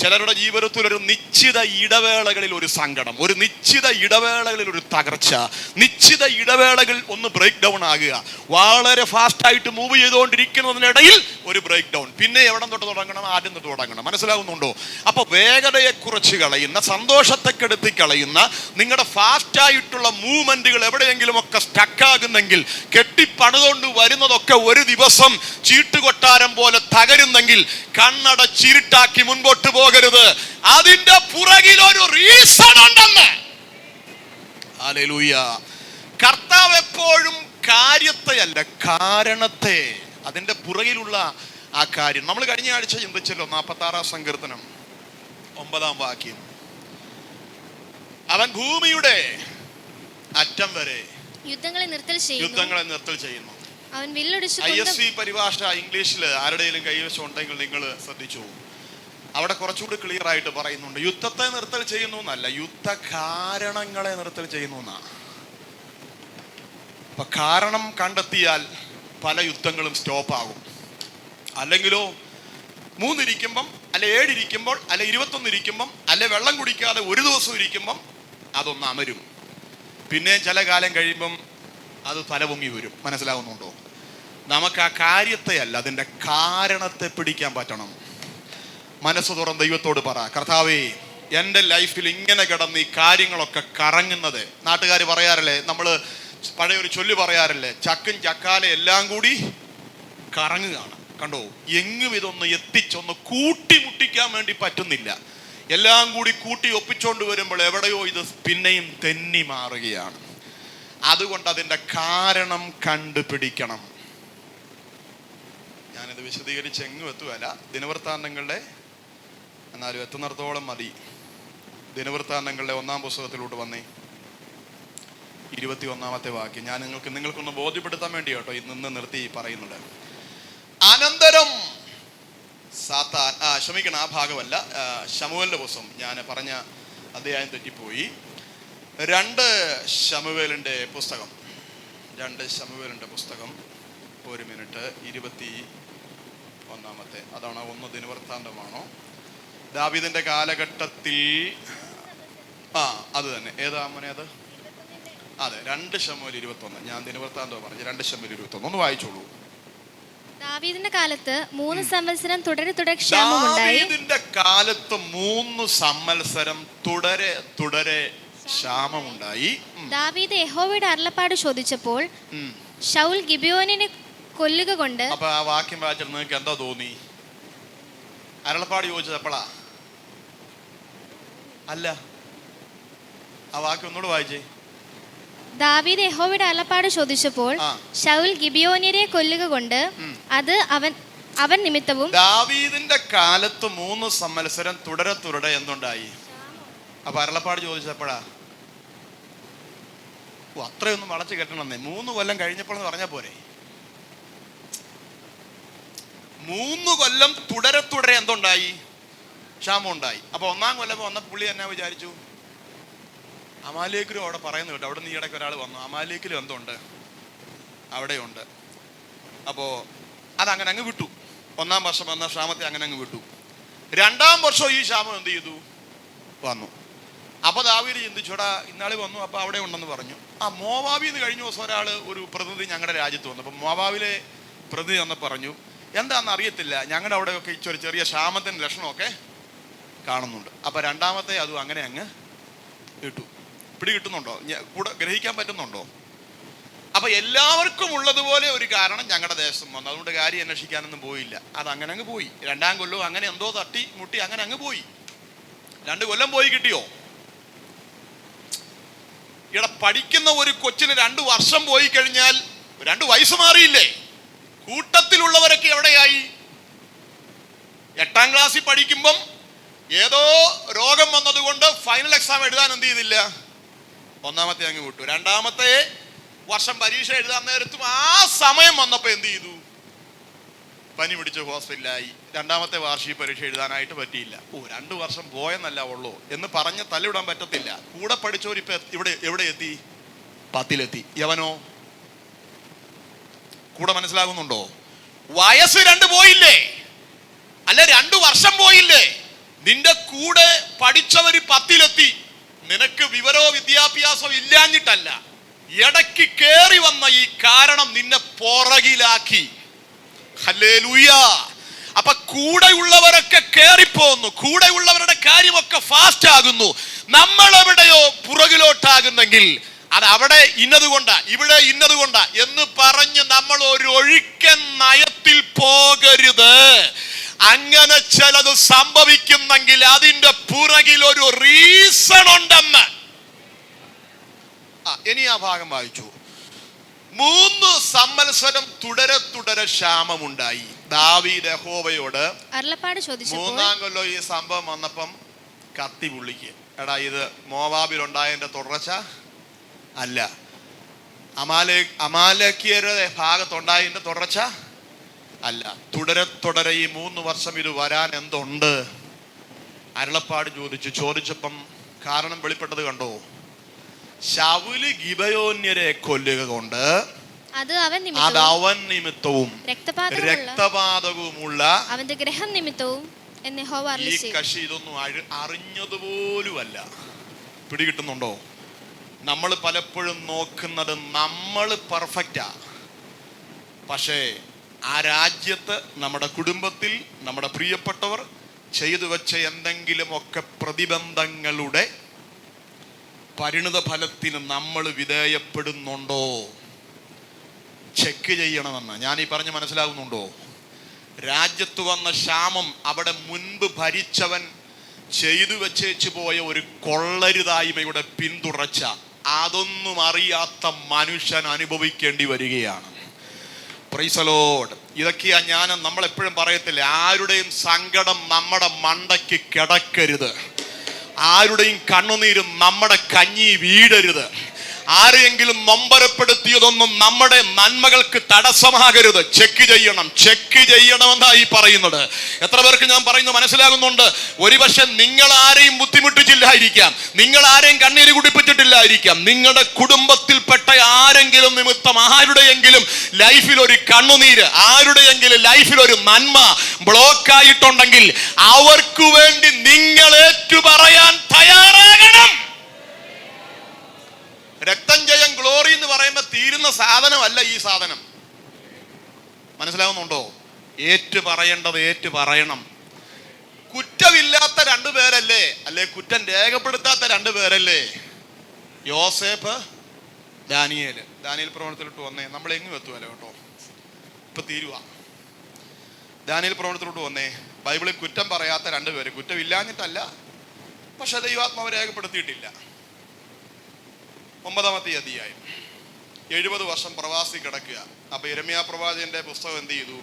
[SPEAKER 2] ചിലരുടെ ജീവിതത്തിൽ ഒരു നിശ്ചിത ഇടവേളകളിൽ ഒരു സങ്കടം, ഒരു നിശ്ചിത ഇടവേളകളിൽ ഒരു തകർച്ച, നിശ്ചിത ഇടവേളകൾ ഒന്ന് ബ്രേക്ക് ഡൗൺ ആകുക. വളരെ ഫാസ്റ്റായിട്ട് മൂവ് ചെയ്തുകൊണ്ടിരിക്കുന്നതിനിടയിൽ ഒരു ബ്രേക്ക് ഡൗൺ. പിന്നെ എവിടെ തൊട്ട് തുടങ്ങണം? ആദ്യം തൊട്ട് തുടങ്ങണം. മനസ്സിലാകുന്നുണ്ടോ? അപ്പൊ വേഗതയെ കുറിച്ച് കളയുന്ന, സന്തോഷത്തെ കെടുത്തി കളയുന്ന നിങ്ങളുടെ ഫാസ്റ്റായിട്ടുള്ള മൂവ്മെന്റുകൾ എവിടെയെങ്കിലും ഒക്കെ സ്റ്റക്കാകുന്നെങ്കിൽ, കെട്ടിപ്പണിതുകൊണ്ട് വരുന്നതൊക്കെ ഒരു ദിവസം ചീട്ടുകൊട്ടാരം പോലെ തകരുന്നെങ്കിൽ കണ്ണടച്ചിരുട്ടാക്കി മുൻപോട്ട് പോകരുത്. അതിന്റെ പുറകിൽ ഒരു റീസൺ ഉണ്ടെന്ന്. ഹല്ലേലൂയ. കർത്താവ് എപ്പോഴും കാര്യത്തെയല്ല, കാരണത്തെ, അതിന്റെ പുറകിലുള്ള ആ കാര്യം. നമ്മൾ കഴിഞ്ഞ ആഴ്ച ചിന്തിച്ചല്ലോ, 46 സങ്കീർത്തനം 9 വാക്യം. അവൻ ഭൂമിയുടെ അറ്റം വരെ
[SPEAKER 3] യുദ്ധങ്ങളെ നിർത്തൽ ചെയ്യുന്നു. അവൻ വില്ലൊടിച്ചു.
[SPEAKER 2] ISV പരിഭാഷ ഇംഗ്ലീഷിൽ ആരുടെയും കൈവശം ഉണ്ടെങ്കിൽ നിങ്ങൾ ശ്രദ്ധിച്ചു, അവിടെ കുറച്ചുകൂടി ക്ലിയർ ആയിട്ട് പറയുന്നുണ്ട്. യുദ്ധത്തെ നിർത്തൽ ചെയ്യുന്നു എന്നല്ല, യുദ്ധ കാരണങ്ങളെ നിർത്തൽ ചെയ്യുന്നു എന്നാണ്. അപ്പൊ കാരണം കണ്ടെത്തിയാൽ പല യുദ്ധങ്ങളും സ്റ്റോപ്പ് ആകും. അല്ലെങ്കിലോ 3 ഇരിക്കുമ്പം, അല്ലെ 7 ഇരിക്കുമ്പോൾ, അല്ലെ 21 ഇരിക്കുമ്പം, അല്ലെ വെള്ളം കുടിക്കാതെ ഒരു ദിവസം ഇരിക്കുമ്പം അതൊന്ന് അമരും. പിന്നെ ചില കാലം കഴിയുമ്പം അത് തലപൊങ്ങി വരും. മനസ്സിലാവുന്നുണ്ടോ? നമുക്ക് ആ കാര്യത്തെ അല്ല, അതിൻ്റെ കാരണത്തെ പിടിക്കാൻ പറ്റണം. മനസ്സ് തുറന്ന് ദൈവത്തോട് പറ, കർത്താവേ, എൻ്റെ ലൈഫിൽ ഇങ്ങനെ കിടന്ന് ഈ കാര്യങ്ങളൊക്കെ കറങ്ങുന്നത്. നാട്ടുകാർ പറയാറില്ലേ, നമ്മൾ പഴയൊരു ചൊല്ല് പറയാറില്ലേ, ചക്കും ചക്കാല എല്ലാം കൂടി കറങ്ങുകയാണ്. കണ്ടോ, എങ്ങും ഇതൊന്ന് എത്തിച്ചൊന്ന് കൂട്ടിമുട്ടിക്കാൻ വേണ്ടി പറ്റുന്നില്ല. എല്ലാം കൂടി കൂട്ടി ഒപ്പിച്ചോണ്ട് വരുമ്പോൾ എവിടെയോ ഇത് പിന്നെയും തെന്നി മാറുകയാണ്. അതുകൊണ്ട് അതിൻ്റെ കാരണം കണ്ടുപിടിക്കണം. ഞാനിത് വിശദീകരിച്ച് എങ്ങും എത്തുകയല്ല. ദിനവൃത്താന്തങ്ങളുടെ, എന്നാലും എത്തുന്നിടത്തോളം മതി. ദിനവൃത്താന്തങ്ങളുടെ 1-ാം പുസ്തകത്തിലോട്ട് വന്നേ, 21-ാമത്തെ വാക്യം. ഞാൻ നിങ്ങൾക്കൊന്ന് ബോധ്യപ്പെടുത്താൻ വേണ്ടി കേട്ടോ ഇന്ന് നിർത്തി പറയുന്നുണ്ട്. അനന്തരം സാത്താൻ, ക്ഷമിക്കണം, ആ ഭാഗമല്ല, ശമൂവേലിന്റെ പുസ്തകം, ഞാൻ പറഞ്ഞ അധ്യായം തെറ്റിപ്പോയി. 2 ശമൂവേലിന്റെ പുസ്തകം, 2 ശമൂവേലിന്റെ പുസ്തകം, 1 മിനിറ്റ്, 21-ാമത്തെ, അതാണോ 1 ദിനവൃത്താന്തമാണോ? ദാവീദിന്റെ കാലഘട്ടത്തിൽ, അത് തന്നെ. ഏതാ മോനെ അത്? അതെ, 2 ശമൂവേൽ 21. ഞാൻ ദിനവൃത്താന്തം പറഞ്ഞു, 2 ശമൂവേൽ 21. ഒന്ന് വായിച്ചോളൂ.
[SPEAKER 3] ദാവീദിന്റെ കാലത്ത് 3 സംവത്സരം തുടരെ ക്ഷാമമുണ്ടായി.
[SPEAKER 2] ദാവീദിന്റെ കാലത്ത് 3 സംവത്സരം തുടരെ ക്ഷാമമുണ്ടായി.
[SPEAKER 3] ദാവീദ് യഹോവയുടെ അരുളപ്പാട് ചോദിച്ചപ്പോൾ ശൗൽ ഗിബിയോനിനെ കൊല്ലുക കൊണ്ട്.
[SPEAKER 2] അപ്പൊ ആ വാക്യം വായിച്ചിട്ട് നിങ്ങൾക്ക് എന്താ തോന്നി? അരുളപ്പാട് ചോദിച്ചപ്പോഴാ? അല്ല, ആ വാക്യം ഒന്നുകൂടെ വായിച്ചേ.
[SPEAKER 3] ദാവീദ് യഹോവയുടെ അരുളപ്പാട് ചോദിച്ചപ്പോൾ ശൗൽ ഗിബിയോന്യരെ കൊല്ലുക കൊണ്ട് അത് അവൻ നിമിത്തവും.
[SPEAKER 2] ദാവീദിന്റെ കാലത്ത് 3 സംവത്സരം തുടരെ എന്തുണ്ടായി? അപ്പൊ അരുളപ്പാട് ചോദിച്ചപ്പോഴാ? അത്രയൊന്നും വളച്ചു കെട്ടണമെന്നേ. 3 കൊല്ലം കഴിഞ്ഞപ്പോൾ എന്ന് പറഞ്ഞാ പോരെ? 3 കൊല്ലം തുടരെ എന്തുണ്ടായി? ക്ഷാമം ഉണ്ടായി. അപ്പൊ 1-ാം കൊല്ലം വന്ന പുള്ളി എന്നാ വിചാരിച്ചു? അമാലേക്കിലും അവിടെ പറയുന്നു കേട്ടോ. അവിടെ നിന്ന് ഈയിടയ്ക്ക് ഒരാൾ വന്നു, അമാലേക്കിലും എന്തുണ്ട്? അവിടെയുണ്ട്. അപ്പോൾ അതങ്ങനെ അങ്ങ് വിട്ടു. 1-ാം വർഷം വന്ന ക്ഷാമത്തെ അങ്ങനെ അങ്ങ് വിട്ടു. 2-ാം വർഷം ഈ ക്ഷാമം എന്ത് ചെയ്തു? വന്നു. അപ്പോൾ ദാവീദ് ചിന്തിച്ചോടാ, ഇന്നാളെ വന്നു, അപ്പോൾ അവിടെ ഉണ്ടെന്ന് പറഞ്ഞു. മോവാബിന്ന് കഴിഞ്ഞ ദിവസം ഒരു പ്രതിനിധി ഞങ്ങളുടെ രാജ്യത്ത് വന്നു. അപ്പം മോവാബിലെ പ്രതിനിധി എന്ന് പറഞ്ഞു, എന്താണെന്ന് അറിയത്തില്ല, ഞങ്ങളുടെ അവിടെയൊക്കെ ചെറിയ ക്ഷാമത്തിൻ്റെ ലക്ഷണമൊക്കെ കാണുന്നുണ്ട്. അപ്പം 2-ാമത്തെ അതും അങ്ങനെ അങ്ങ് ഇട്ടു. പിടി കിട്ടുന്നുണ്ടോ? കൂടെ ഗ്രഹിക്കാൻ പറ്റുന്നുണ്ടോ? അപ്പൊ എല്ലാവർക്കും ഉള്ളതുപോലെ ഒരു കാരണം ഞങ്ങളുടെ ദേശം വന്നു. അതുകൊണ്ട് കാര്യം അന്വേഷിക്കാനൊന്നും പോയില്ല. അതങ്ങനെ അങ്ങ് പോയി. 2-ാം കൊല്ലവും അങ്ങനെ എന്തോ തട്ടി മുട്ടി അങ്ങനെ അങ്ങ് പോയി. 2 കൊല്ലം പോയി കിട്ടിയോ? ഇവിടെ പഠിക്കുന്ന ഒരു കൊച്ചിന് 2 വർഷം പോയി കഴിഞ്ഞാൽ 2 വയസ്സ് മാറിയില്ലേ? കൂട്ടത്തിലുള്ളവരൊക്കെ എവിടെയായി? 8-ാം ക്ലാസ്സിൽ പഠിക്കുമ്പം ഏതോ രോഗം വന്നതുകൊണ്ട് ഫൈനൽ എക്സാം എഴുതാൻ എന്ത് ചെയ്തില്ല? 1-ാമത്തെ അങ്ങ് വിട്ടു. 2-ാമത്തെ വർഷം പരീക്ഷ എഴുതാൻ നേരത്തും ആ സമയം വന്നപ്പോ എന്ത് ചെയ്തു? പനി പിടിച്ച് ഹോസ്പിറ്റലായി. 2-ാമത്തെ വാർഷിക പരീക്ഷ എഴുതാനായിട്ട് പറ്റിയില്ല. 2 വർഷം പോയെന്നല്ല ഉള്ളൂ എന്ന് പറഞ്ഞ് തല്ലിവിടാൻ പറ്റത്തില്ല. കൂടെ പഠിച്ചവരിപ്പോ എവിടെ എത്തി? 10-ലെത്തി. യവനോ? കൂടെ മനസ്സിലാകുന്നുണ്ടോ? വയസ്സ് 2 പോയില്ലേ? അല്ല, 2 വർഷം പോയില്ലേ? നിന്റെ കൂടെ പഠിച്ചവര് 10-ലെത്തി. നിനക്ക് വിവരോ വിദ്യാഭ്യാസമോ ഇല്ലാഞ്ഞിട്ടല്ല, ഇടയ്ക്ക് കേറി വന്ന ഈ കാരണം നിന്നെ പുറകിലാക്കി. ഹല്ലേലൂയ. അപ്പൊ കൂടെയുള്ളവരൊക്കെ കേറിപ്പോന്നു, കൂടെയുള്ളവരുടെ കാര്യമൊക്കെ ഫാസ്റ്റ് ആകുന്നു. നമ്മൾ എവിടെയോ പുറകിലോട്ടാകുന്നെങ്കിൽ അത് അവിടെ ഇന്നതുകൊണ്ടാ, ഇവിടെ ഇന്നതുകൊണ്ടാ എന്ന് പറഞ്ഞ് നമ്മൾ ഒരു ഒഴുക്കൻ നയത്തിൽ പോകരുത്. അങ്ങനെ ചിലത് സംഭവിക്കുന്നെങ്കിൽ അതിന്റെ പുറകിൽ ഒരു റീസൺ ഉണ്ടെന്ന്. ഇനി ആ ഭാഗം വായിച്ചു. 3 സംവത്സരം തുടരെ ക്ഷാമമുണ്ടായി. ദാവീദ് യഹോവയോട്
[SPEAKER 3] അരുളപ്പാട് ചോദിച്ചപ്പോൾ
[SPEAKER 2] 3-ാം കൊല്ലം ഈ സംഭവം വന്നപ്പം കത്തി പുള്ളിക്ക്, എടാ ഇത് മോവാബിൽ ഉണ്ടായതിന്റെ തുടർച്ച അല്ല. അമാലേക്കിയരുടെ ഭാഗത്തുണ്ടായതിന്റെ തുടർച്ച അല്ല. തുടരെ ഈ 3 വർഷം ഇത് വരാൻ എന്തുണ്ട്? അരുളപ്പാട് ചോദിച്ചപ്പം കാരണം വെളിപ്പെട്ടത് കണ്ടോ? ശൗല് ഗിബയോന്യരെ കൊല്ലുക കൊണ്ട് അത് അവൻ നിമിത്തവും രക്തപാതകവുമുള്ള
[SPEAKER 3] അവന്റെ ഗ്രഹം നിമിത്തവും
[SPEAKER 2] ഈ കക്ഷി ഇതൊന്നും അറിഞ്ഞതുപോലുമല്ല. പിടികിട്ടുന്നുണ്ടോ? നമ്മൾ പലപ്പോഴും നോക്കുന്നത് നമ്മൾ പെർഫെക്റ്റാ, പക്ഷേ ആ രാജ്യത്ത് നമ്മുടെ കുടുംബത്തിൽ നമ്മുടെ പ്രിയപ്പെട്ടവർ ചെയ്തു വെച്ച എന്തെങ്കിലുമൊക്കെ പ്രതിബന്ധങ്ങളുടെ പരിണിത ഫലത്തിന് നമ്മൾ വിധേയപ്പെടുന്നുണ്ടോ ചെക്ക് ചെയ്യണമെന്ന് ഞാൻ ഈ പറഞ്ഞ് മനസ്സിലാകുന്നുണ്ടോ? രാജ്യത്ത് വന്ന ക്ഷാമം അവിടെ മുൻപ് ഭരിച്ചവൻ ചെയ്തു വെച്ചേച്ചു പോയ ഒരു കൊള്ളരുതായ്മയുടെ പിന്തുടർച്ച അതൊന്നും അറിയാത്ത മനുഷ്യൻ അനുഭവിക്കേണ്ടി വരികയാണ്. Praise the Lord. ഇതൊക്കെയാ ഞാൻ നമ്മളെപ്പോഴും പറയത്തില്ല, ആരുടെയും സങ്കടം നമ്മുടെ മണ്ടയ്ക്ക് കിടക്കരുത്, ആരുടെയും കണ്ണുനീരും നമ്മുടെ കഞ്ഞി വീടരുത്, ആരെയെങ്കിലും നൊമ്പരപ്പെടുത്തിയതൊന്നും നമ്മുടെ നന്മകൾക്ക് തടസ്സമാകരുത്. ചെക്ക് ചെയ്യണമെന്നായി പറയുന്നത്. എത്ര പേർക്ക് ഞാൻ പറയുന്നത് മനസ്സിലാകുന്നുണ്ട്? ഒരുപക്ഷെ നിങ്ങൾ ആരെയും ബുദ്ധിമുട്ടിച്ചില്ലായിരിക്കാം, നിങ്ങൾ ആരെയും കണ്ണീര് കുടിപ്പിച്ചിട്ടില്ലായിരിക്കാം. നിങ്ങളുടെ കുടുംബത്തിൽപ്പെട്ട ആരെങ്കിലും നിമിത്തം ആരുടെയെങ്കിലും ലൈഫിൽ ഒരു കണ്ണുനീര്, ആരുടെയെങ്കിലും ലൈഫിൽ ഒരു നന്മ ബ്ലോക്ക് ആയിട്ടുണ്ടെങ്കിൽ അവർക്ക് വേണ്ടി നിങ്ങൾ ഏറ്റുപറയാൻ തയ്യാറാകണം. രക്തം ജയം ഗ്ലോറി എന്ന് പറയുമ്പോൾ തീരുന്ന സാധനമല്ല ഈ സാധനം. മനസ്സിലാവുന്നുണ്ടോ? ഏറ്റു പറയണം. കുറ്റമില്ലാത്ത 2 പേരല്ലേ, അല്ലെ കുറ്റം രേഖപ്പെടുത്താത്ത 2 പേരല്ലേ? യോസേഫ്, ദാനിയേൽ പ്രവചനത്തിലോട്ട് വന്നേ. നമ്മൾ എങ്ങും എത്തുമല്ലോ കേട്ടോ, ഇപ്പൊ തീരുവ. ദാനിയേൽ പ്രവചനത്തിലോട്ട് വന്നേ. ബൈബിളിൽ കുറ്റം പറയാത്ത 2 പേര്, കുറ്റമില്ലാഞ്ഞിട്ടല്ല, പക്ഷെ ദൈവാത്മാവ് രേഖപ്പെടുത്തിയിട്ടില്ല. 9-ാമത്തെ അധ്യായം. 70 വർഷം പ്രവാസി കിടക്കുക. അപ്പൊ യിരെമ്യാ പ്രവാചകന്റെ പുസ്തകം എന്ത് ചെയ്തു?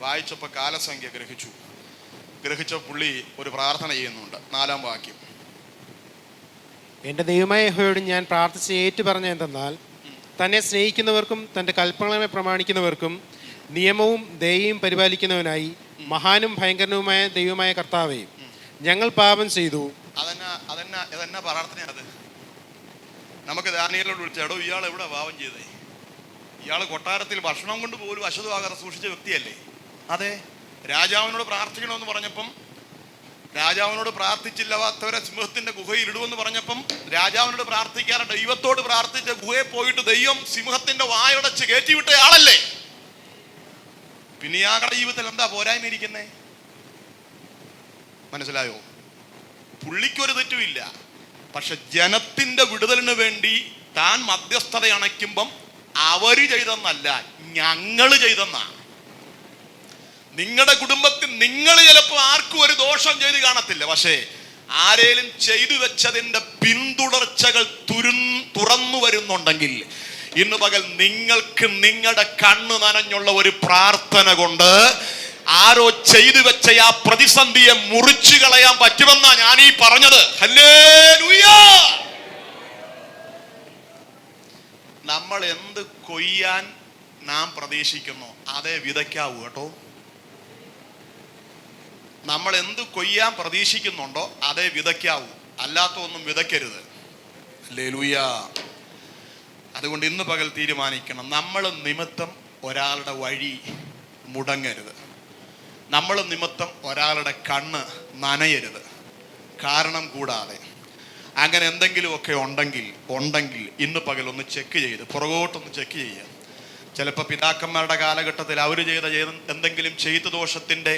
[SPEAKER 2] വായിച്ചപ്പോൾ കാലസംഖ്യ ഗ്രഹിച്ച പുള്ളി ഒരു പ്രാർത്ഥന ചെയ്യുന്നുണ്ട്. 4-ാം വാക്യം.
[SPEAKER 4] എൻ്റെ ദൈവമായ യഹോവയോട് ഞാൻ പ്രാർത്ഥിച്ച് ഏറ്റുപറഞ്ഞ എന്തെന്നാൽ, തന്നെ സ്നേഹിക്കുന്നവർക്കും തൻ്റെ കൽപ്പനകളെ പ്രമാണിക്കുന്നവർക്കും നിയമവും ദയയും പരിപാലിക്കുന്നവനായി മഹാനും ഭയങ്കരനുമായ ദൈവമായ കർത്താവേ, ഞങ്ങൾ പാപം ചെയ്തു.
[SPEAKER 2] അതെന്നാ പ്രാർത്ഥന? അത് നമുക്ക് ദാനിയേലിനോട് വിളിച്ചാടോ, ഇയാൾ എവിടെ പാപം ചെയ്തേ? ഇയാൾ കൊട്ടാരത്തിൽ ഭക്ഷണം കൊണ്ട് പോലും അശുദ്ധമാകാതെ സൂക്ഷിച്ച വ്യക്തിയല്ലേ? അതെ. രാജാവിനോട് പ്രാർത്ഥിക്കണമെന്ന് പറഞ്ഞപ്പം, രാജാവിനോട് പ്രാർത്ഥിച്ചില്ലാത്തവരെ സിംഹത്തിന്റെ ഗുഹയിൽ ഇടുമെന്ന് പറഞ്ഞപ്പം രാജാവിനോട് പ്രാർത്ഥിക്കാതെ ദൈവത്തോട് പ്രാർത്ഥിച്ച ഗുഹയിൽ പോയിട്ട് ദൈവം സിംഹത്തിന്റെ വായടച്ച് കയറ്റിവിട്ട ആളല്ലേ? പിന്നെ ഇയാളുടെ ജീവിതത്തിൽ എന്താ പോരായ്മ ഇരിക്കുന്നേ? മനസ്സിലായോ? പുള്ളിക്കൊരു തെറ്റുമില്ല, പക്ഷെ ജനത്തിന്റെ വിടുതലിന് വേണ്ടി താൻ മധ്യസ്ഥത അണയ്ക്കുമ്പം അവര് ചെയ്തെന്നല്ല, ഞങ്ങള് ചെയ്തെന്നാ. നിങ്ങളുടെ കുടുംബത്തിൽ നിങ്ങൾ ചിലപ്പോൾ ആർക്കും ഒരു ദോഷം ചെയ്ത് കാണത്തില്ല, പക്ഷേ ആരേലും ചെയ്തു വെച്ചതിന്റെ പിന്തുടർച്ചകൾ തുറന്നു വരുന്നുണ്ടെങ്കിൽ ഇന്ന് പകൽ നിങ്ങൾക്ക് നിങ്ങളുടെ കണ്ണ് നനഞ്ഞുള്ള ഒരു പ്രാർത്ഥന കൊണ്ട് ആരോ ചെയ്തു വെച്ച ആ പ്രതിസന്ധിയെ മുറിച്ചു കളയാൻ പറ്റുമെന്നാ ഞാൻ ഈ പറഞ്ഞത്. ഹല്ലേലൂയ. നമ്മൾ എന്ത് കൊയ്യാൻ നാം പ്രതീക്ഷിക്കുന്നു അതേ വിതയ്ക്കാവൂ കേട്ടോ. നമ്മൾ എന്ത് കൊയ്യാൻ പ്രതീക്ഷിക്കുന്നുണ്ടോ അതേ വിതയ്ക്കാവൂ, അല്ലാത്ത ഒന്നും വിതയ്ക്കരുത്. ഹല്ലേലൂയ. അതുകൊണ്ട് ഇന്ന് പകൽ തീരുമാനിക്കണം, നമ്മൾ നിമിത്തം ഒരാളുടെ വഴി മുടങ്ങരുത്, നമ്മൾ നിമിത്തം ഒരാളുടെ കണ്ണ് നനയരുത്, കാരണം കൂടാതെ. അങ്ങനെ എന്തെങ്കിലുമൊക്കെ ഉണ്ടെങ്കിൽ ഇന്ന് പകൽ ഒന്ന് ചെക്ക് ചെയ്ത് പുറകോട്ടൊന്ന് ചെക്ക് ചെയ്യുക. ചിലപ്പോൾ പിതാക്കന്മാരുടെ കാലഘട്ടത്തിൽ അവർ ചെയ്ത എന്തെങ്കിലും ചെയ്ത ദോഷത്തിൻ്റെ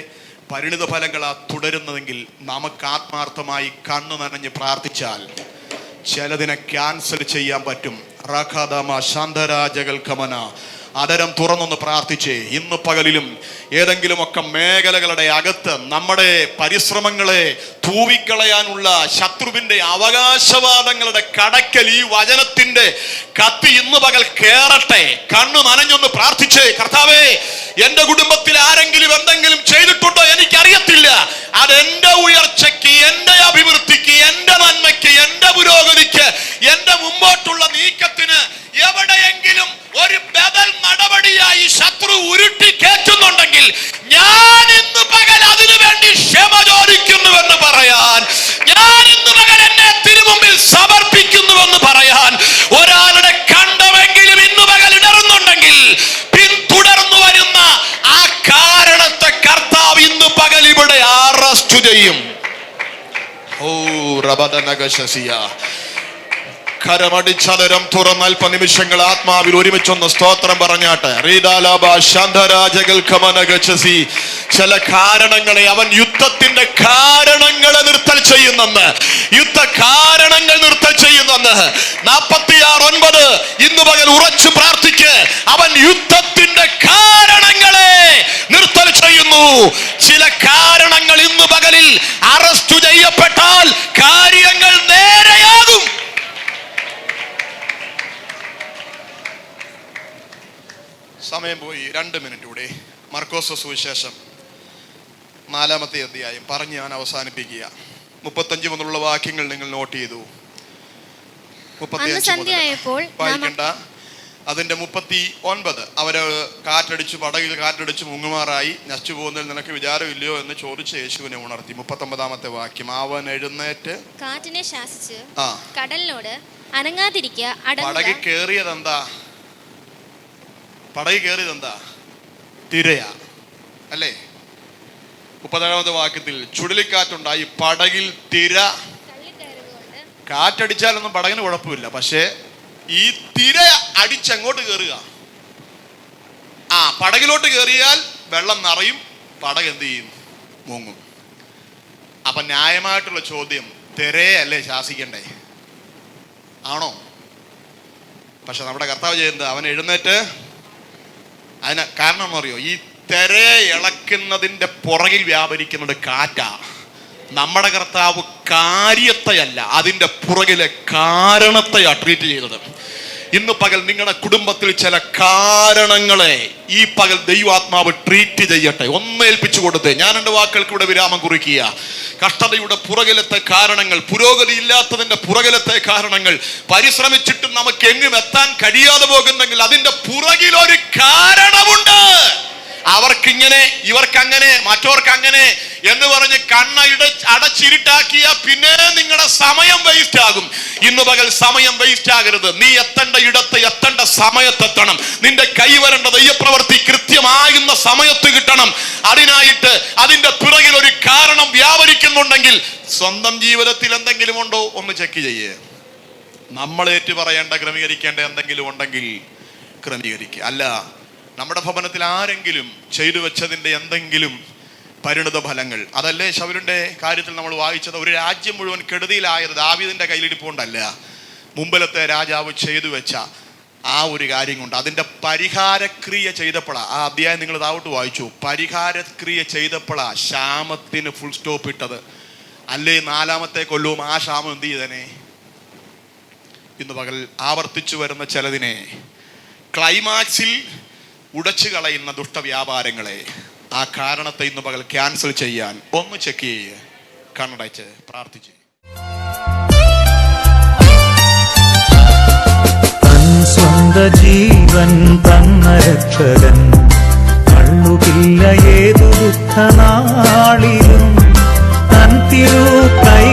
[SPEAKER 2] പരിണിത ഫലങ്ങളാ തുടരുന്നതെങ്കിൽ നമുക്ക് ആത്മാർത്ഥമായി കണ്ണു നനഞ്ഞ് പ്രാർത്ഥിച്ചാൽ ചിലതിനെ ക്യാൻസൽ ചെയ്യാൻ പറ്റും. റഖദമ ശാന്തരാജകൾ കമന. അതരം തുറന്നൊന്ന് പ്രാർത്ഥിച്ചേ. ഇന്ന് പകലിലും ഏതെങ്കിലുമൊക്കെ മേഖലകളുടെ അകത്ത് നമ്മുടെ പരിശ്രമങ്ങളെ തൂവിക്കളയാനുള്ള ശത്രുവിന്റെ അവകാശവാദങ്ങളുടെ കടക്കൽ ഈ വചനത്തിന്റെ കത്തി ഇന്ന് പകൽ കേറട്ടെ. കണ്ണു നനഞ്ഞൊന്ന് പ്രാർത്ഥിച്ചേ. കർത്താവേ, എന്റെ കുടുംബത്തിൽ ആരെങ്കിലും എന്തെങ്കിലും ചെയ്തിട്ടുണ്ടോ എനിക്കറിയത്തില്ല, അതെന്റെ ഉയർച്ചയ്ക്ക്, എന്റെ അഭിവൃദ്ധിക്ക്, എന്റെ നന്മയ്ക്ക്, എന്റെ പുരോഗതിക്ക്, എന്റെ മുമ്പോട്ടുള്ള നീക്കത്തിന് റബദനഗശസിയ. കരമടിച്ചതരം തുറന്ന് അല്പനിമിഷങ്ങൾ ആത്മാവിൽ ഒരുമിച്ചൊന്ന് സ്തോത്രം പറഞ്ഞാട്ടെ. ചില കാരണങ്ങളെ അവൻ യുദ്ധത്തിന്റെ കാരണങ്ങളെ നിർത്തൽ ചെയ്യുന്നെന്ന്, യുദ്ധ കാരണങ്ങൾ നിർത്തൽ ചെയ്യുന്നെന്ന് 46:9 ഇന്ന് പകൽ ഉറച്ചു പ്രാർത്ഥിക്ക്. അവൻ യുദ്ധത്തിന്റെ കാരണങ്ങളെ നിർത്തൽ ചെയ്യുന്നു. ചില കാരണങ്ങൾ ഇന്ന് പകലിൽ അറസ്റ്റ് ചെയ്യപ്പെട്ടാൽ കാര്യങ്ങൾ നേരെയാകും. സമയം പോയി, 2 മിനിറ്റ് കൂടെ. മർക്കോസ് സുവിശേഷം 4-ാമത്തെ അധ്യായം പറഞ്ഞ് ഞാൻ അവസാനിപ്പിക്കുക. 35 മുതലുള്ള വാക്യങ്ങൾ നിങ്ങൾ നോട്ട് ചെയ്തു. 35 വായിക്കണ്ട. അതിന്റെ 39 അവര് കാറ്റടിച്ചു, പടകിൽ കാറ്റടിച്ചു മുങ്ങുമാറായി, നശിച്ചു പോകുന്നതിൽ നിനക്ക് വിചാരമില്ലയോ എന്ന് ചോദിച്ച് യേശുവിനെ ഉണർത്തി. 39-ാമത്തെ വാക്യം, അവൻ എഴുന്നേറ്റ്
[SPEAKER 3] കാറ്റിനെ ശാസിച്ച് കടലിനോട് അനങ്ങാതിരിക്കുക.
[SPEAKER 2] പടകിൽ കേറിയതെന്താ? പടകിൽ കയറിയതെന്താ? തിരയാ അല്ലേ? 37-ാമത്തെ വാക്യത്തിൽ ചുഴലിക്കാറ്റുണ്ടായി, പടകിൽ തിര. കാറ്റടിച്ചാലൊന്നും പടകിന് കുഴപ്പമില്ല, പക്ഷേ ഈ തിര അടിച്ചങ്ങോട്ട് കയറുക. പടകിലോട്ട് കയറിയാൽ വെള്ളം നിറയും, പടക് എന്ത് ചെയ്യും? മുങ്ങും. അപ്പൊ ന്യായമായിട്ടുള്ള ചോദ്യം, തിരയല്ലേ ശാസിക്കണ്ടേ? ആണോ? പക്ഷെ നമ്മുടെ കർത്താവ് ചെയ്യുന്നത്, അവൻ എഴുന്നേറ്റ്. അതിന് കാരണം എന്ന് അറിയോ? ഈ തിരയെ ഇളക്കുന്നതിന്റെ പുറകിൽ വ്യാപരിക്കുന്നത് കാറ്റാ. നമ്മുടെ കർത്താവ് കാര്യത്തെയല്ല, അതിന്റെ പുറകിലെ കാരണത്തെയാ ട്രീറ്റ് ചെയ്തത്. ഇന്ന് പകൽ നിങ്ങളുടെ കുടുംബത്തിൽ ചില കാരണങ്ങളെ ഈ പകൽ ദൈവാത്മാവ് ട്രീറ്റ് ചെയ്യട്ടെ. ഒന്ന് ഏൽപ്പിച്ചു കൊടുത്തേ. ഞാൻ എൻ്റെ വാക്കുകൾക്ക് ഇവിടെ വിരാമം കുറിക്കുക. കഷ്ടതയുടെ പുറകിലത്തെ കാരണങ്ങൾ, പുരോഗതി ഇല്ലാത്തതിന്റെ പുറകിലത്തെ കാരണങ്ങൾ, പരിശ്രമിച്ചിട്ടും നമുക്ക് എങ്ങും എത്താൻ കഴിയാതെ പോകുന്നെങ്കിൽ അതിന്റെ പുറകിലൊരു കാരണമുണ്ട്. അവർക്കിങ്ങനെ, ഇവർക്കങ്ങനെ, മറ്റവർക്കങ്ങനെ എന്ന് പറഞ്ഞ് അടച്ചിരുട്ടാക്കിയ പിന്നെ നിങ്ങളുടെ സമയം വേസ്റ്റ് ആകും. ഇന്ന് പകൽ സമയം വേസ്റ്റ് ആകരുത്. നീ എത്തേണ്ട ഇടത്ത് എത്തേണ്ട സമയത്തെത്തണം. നിന്റെ കൈവരേണ്ട ദൈവപ്രവൃത്തി കൃത്യമാകുന്ന സമയത്ത് കിട്ടണം. അതിനായിട്ട് അതിന്റെ പിറകിൽ ഒരു കാരണം വ്യാപരിക്കുന്നുണ്ടെങ്കിൽ സ്വന്തം ജീവിതത്തിൽ എന്തെങ്കിലും ഉണ്ടോ ഒന്ന് ചെക്ക് ചെയ്യേ. നമ്മളേറ്റു പറയേണ്ട, ക്രമീകരിക്കേണ്ട എന്തെങ്കിലും ഉണ്ടെങ്കിൽ ക്രമീകരിക്കുക. അല്ല, നമ്മുടെ ഭവനത്തിൽ ആരെങ്കിലും ചെയ്തു വെച്ചതിന്റെ എന്തെങ്കിലും പരിണിത ഫലങ്ങൾ, അതല്ലേ ശൗലിന്റെ കാര്യത്തിൽ നമ്മൾ വായിച്ചത്. ഒരു രാജ്യം മുഴുവൻ കെടുതിയിലായത് ദാവീദിന്റെ കയ്യിലിരിപ്പുകൊണ്ടല്ല, മുമ്പിലത്തെ രാജാവ് ചെയ്തു വെച്ച ആ ഒരു കാര്യം കൊണ്ട് അതിന്റെ പരിഹാരക്രിയ ചെയ്തപ്പോഴാ. ആ അധ്യായം നിങ്ങൾ താവോട്ട് വായിച്ചു. പരിഹാരക്രിയ ചെയ്തപ്പോഴാ ക്ഷാമത്തിന് ഫുൾ സ്റ്റോപ്പ് ഇട്ടത്. അല്ലേ 4-ാമത്തെ കൊല്ലവും ആ ക്ഷാമം എന്ത് ചെയ്തനെ? ഇന്ന് പകൽ ആവർത്തിച്ചു വരുന്ന ചിലതിനെ, ക്ലൈമാക്സിൽ ഉടച്ചു കളയുന്ന ദുഷ്ടവ്യാപാരങ്ങളെ, ആ കാരണത്തെ ഇന്ന് പകൽ ക്യാൻസൽ ചെയ്യാൻ ഒന്ന് ചെക്ക് ചെയ്യുക. കണ്ണടച്ച് പ്രാർത്ഥിച്ച്.
[SPEAKER 1] തൻ സ്വന്ത ജീവൻ തന്ന രക്ഷകൻ കള്ളുകില്ല ഏതു ദുഃഖനാളിലും. തൻ തിരു കൈ